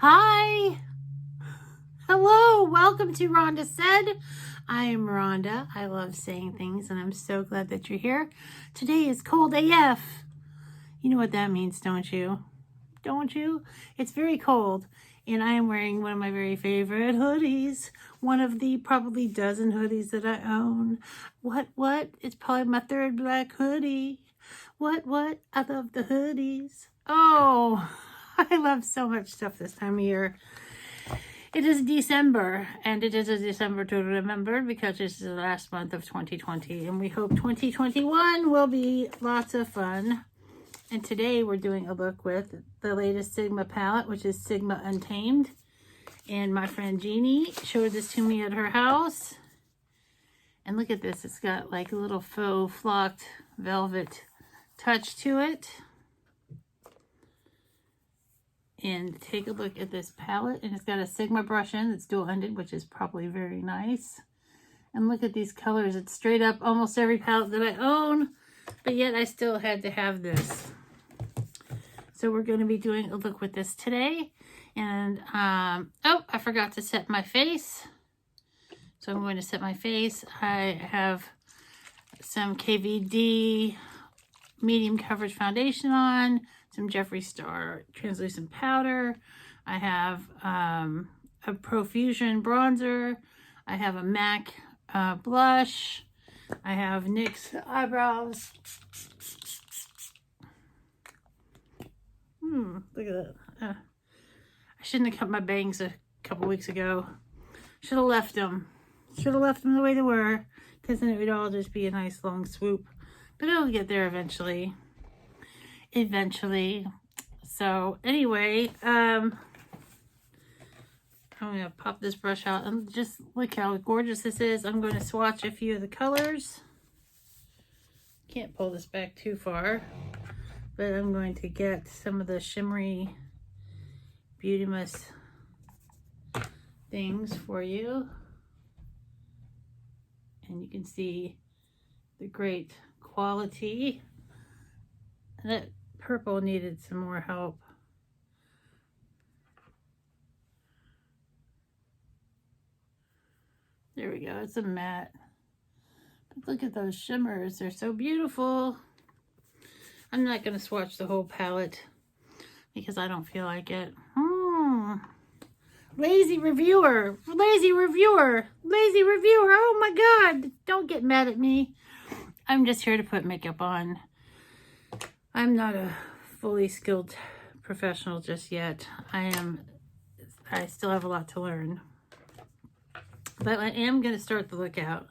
Hi. Hello. Welcome to Rhonda Said. I am Rhonda. I love saying things and I'm so glad that you're here. Today is cold AF. You know what that means, don't you? Don't you? It's very cold and I am wearing one of my very favorite hoodies. One of the probably dozen hoodies that I own. What? It's probably my third black hoodie. What? I love the hoodies. Oh, I love so much stuff this time of year. It is December, and it is a December to remember because this is the last month of 2020, and we hope 2021 will be lots of fun. And today we're doing a look with the latest Sigma palette, which is Sigma Untamed. And my friend Jeannie showed this to me at her house. And look at this, it's got like a little faux flocked velvet touch to it. And take a look at this palette, and it's got a Sigma brush in that's dual-ended, which is probably very nice. And look at these colors. It's straight up almost every palette that I own, but yet I still had to have this. So we're going to be doing a look with this today. And oh, I forgot to set my face. So I'm going to set my face. I have some KVD medium coverage foundation on, some Jeffree Star translucent powder. I have a Profusion bronzer. I have a MAC blush. I have NYX eyebrows. Look at that. I shouldn't have cut my bangs a couple weeks ago. Should have left them. Should have left them the way they were, because then it would all just be a nice long swoop. But it'll get there eventually. So anyway, I'm gonna pop this brush out and just look how gorgeous this is. I'm going to swatch a few of the colors. Can't pull this back too far, but I'm going to get some of the shimmery Beautymus things for you, and you can see the great quality. And that purple needed some more help. There we go, it's a matte. But look at those shimmers, they're so beautiful. I'm not going to swatch the whole palette because I don't feel like it. Lazy reviewer, oh my God, don't get mad at me. I'm just here to put makeup on. I'm not a fully skilled professional just yet. I still have a lot to learn. But I am going to start the look out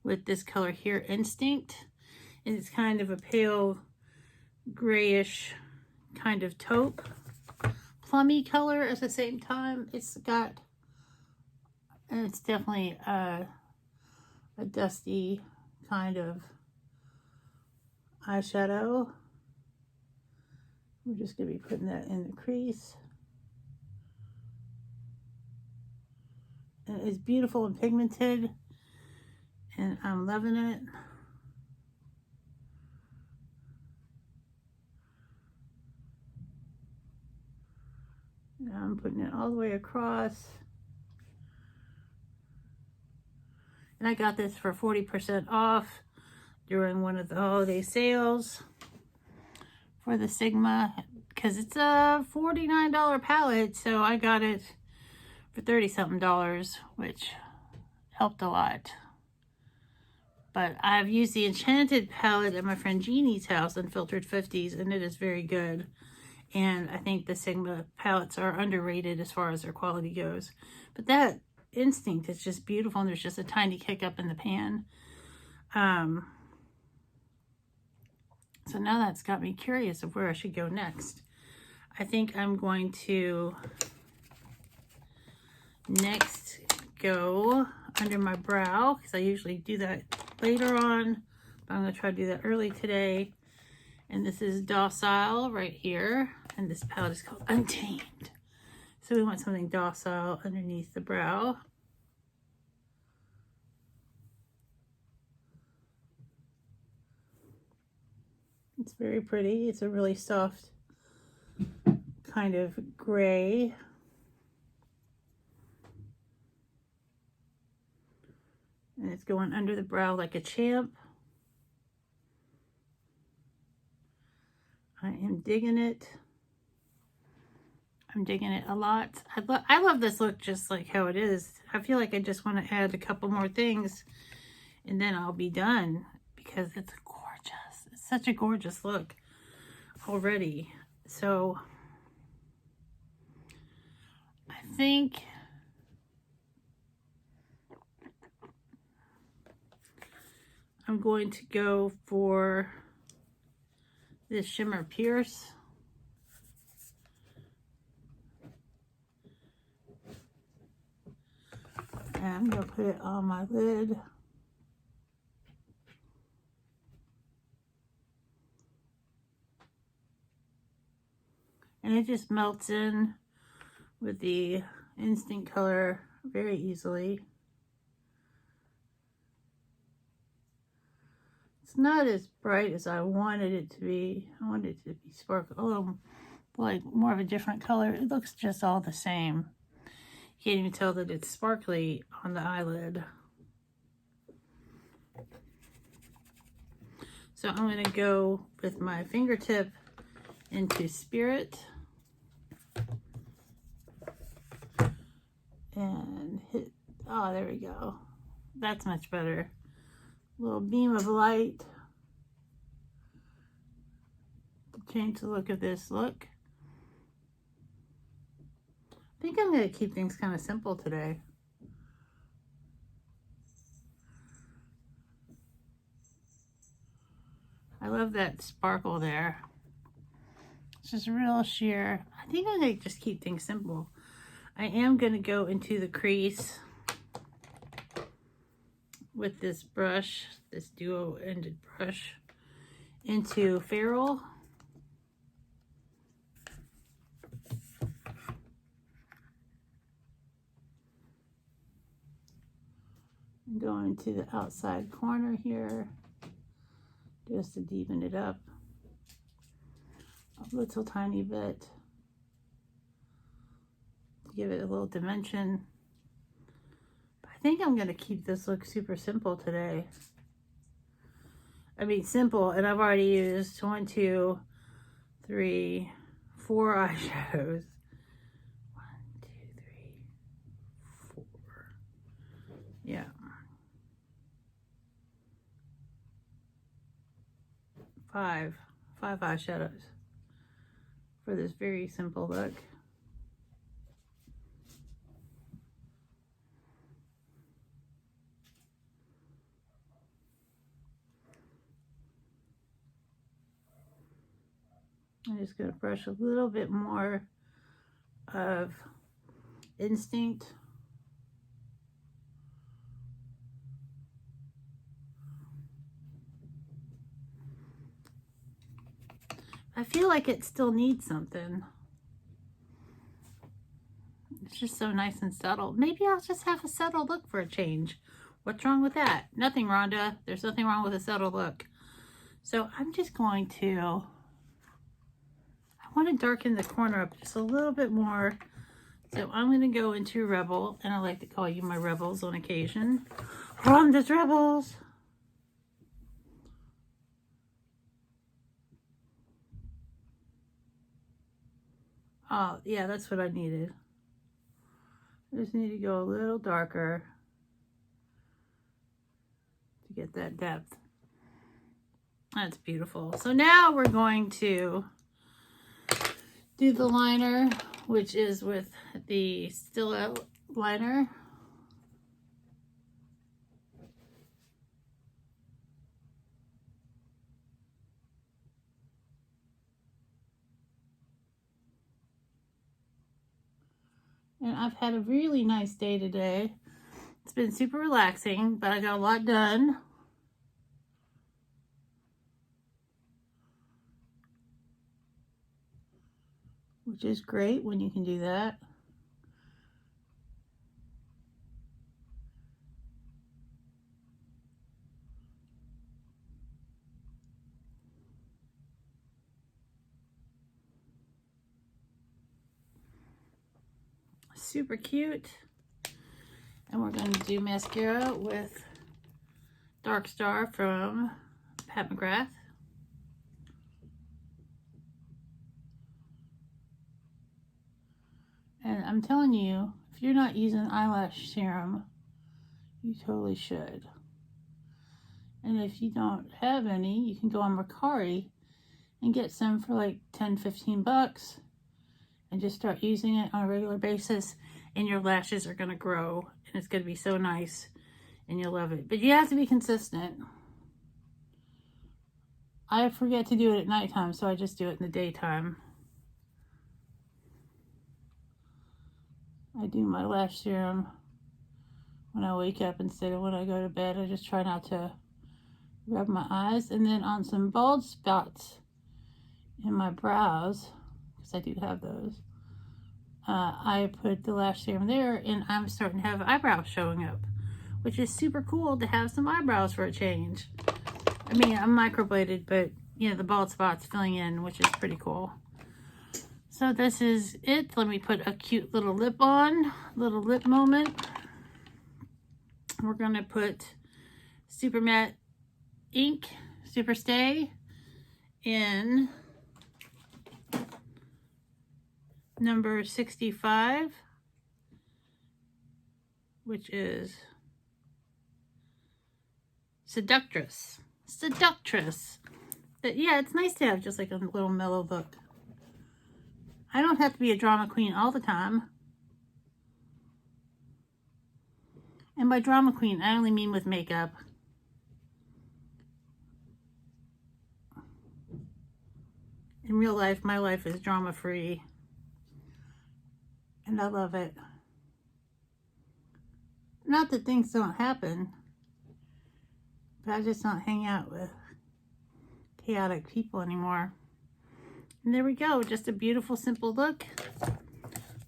with this color here, Instinct. And it's kind of a pale grayish kind of taupe, plummy color at the same time. It's definitely a dusty kind of eyeshadow. We're just going to be putting that in the crease. And it's beautiful and pigmented, and I'm loving it. Now I'm putting it all the way across. And I got this for 40% off during one of the holiday sales for the Sigma, because it's a $49 palette, so I got it for $30-something, which helped a lot. But I've used the Enchanted palette at my friend Jeannie's house, Unfiltered 50s, and it is very good. And I think the Sigma palettes are underrated as far as their quality goes. But that Instinct is just beautiful, and there's just a tiny kick up in the pan. So now that's got me curious of where I should go next. I think I'm going to next go under my brow, because I usually do that later on, but I'm going to try to do that early today. And this is Docile right here, and this palette is called Untamed. So we want something docile underneath the brow. It's very pretty. It's a really soft kind of gray. And it's going under the brow like a champ. I am digging it. I'm digging it a lot. I love this look just like how it is. I feel like I just want to add a couple more things and then I'll be done because it's gorgeous. It's such a gorgeous look already. So I think I'm going to go for this Shimmer Pierce. And I'm going to put it on my lid. And it just melts in with the instant color very easily. It's not as bright as I wanted it to be. I wanted it to be sparkle, a little like more of a different color. It looks just all the same. You can't even tell that it's sparkly on the eyelid. So I'm going to go with my fingertip into Spirit and hit, oh, there we go. That's much better. Little beam of light to change the look of this look. I think I'm going to keep things kind of simple today. I love that sparkle there. It's just real sheer. I think I'm going to just keep things simple. I am going to go into the crease with this brush, this duo-ended brush, into Feral. I'm going to the outside corner here, just to deepen it up a little tiny bit, to give it a little dimension. I think I'm going to keep this look super simple today. I mean simple, and I've already used 1, 2, 3, 4 eyeshadows. 1, 2, 3, 4. Yeah. 5 eyeshadows for this very simple look. I'm just going to brush a little bit more of Instinct. I feel like it still needs something. It's just so nice and subtle. Maybe I'll just have a subtle look for a change. What's wrong with that? Nothing, Rhonda. There's nothing wrong with a subtle look. So I'm just going to, I want to darken the corner up just a little bit more. So I'm going to go into Rebel, and I like to call you my rebels on occasion. Rhonda's Rebels. Oh, yeah, that's what I needed. I just need to go a little darker to get that depth. That's beautiful. So now we're going to do the liner, which is with the Stila liner. And I've had a really nice day today. It's been super relaxing, but I got a lot done. Which is great when you can do that. Super cute. And we're going to do mascara with Dark Star from Pat McGrath. And I'm telling you, if you're not using eyelash serum, you totally should. And if you don't have any, you can go on Mercari and get some for like 10-15 bucks and just start using it on a regular basis, and your lashes are going to grow and it's going to be so nice and you'll love it. But you have to be consistent. I forget to do it at nighttime, so I just do it in the daytime. I do my lash serum when I wake up instead of when I go to bed. I just try not to rub my eyes. And then on some bald spots in my brows, because I do have those, I put the lash serum there, and I'm starting to have eyebrows showing up, which is super cool to have some eyebrows for a change. I mean, I'm microbladed, but you know, the bald spots filling in, which is pretty cool. So this is it. Let me put a cute little lip on, little lip moment. We're gonna put Super Matte Ink, Super Stay in number 65, which is Seductress. Seductress. But yeah, it's nice to have just like a little mellow look. I don't have to be a drama queen all the time. And by drama queen, I only mean with makeup. In real life, my life is drama-free. And I love it. Not that things don't happen, but I just don't hang out with chaotic people anymore. And there we go, just a beautiful, simple look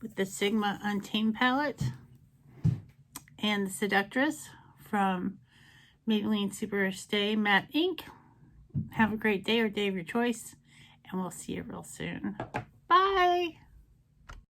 with the Sigma Untamed palette and the Seductress from Maybelline Super Stay Matte Ink. Have a great day or day of your choice, and we'll see you real soon. Bye!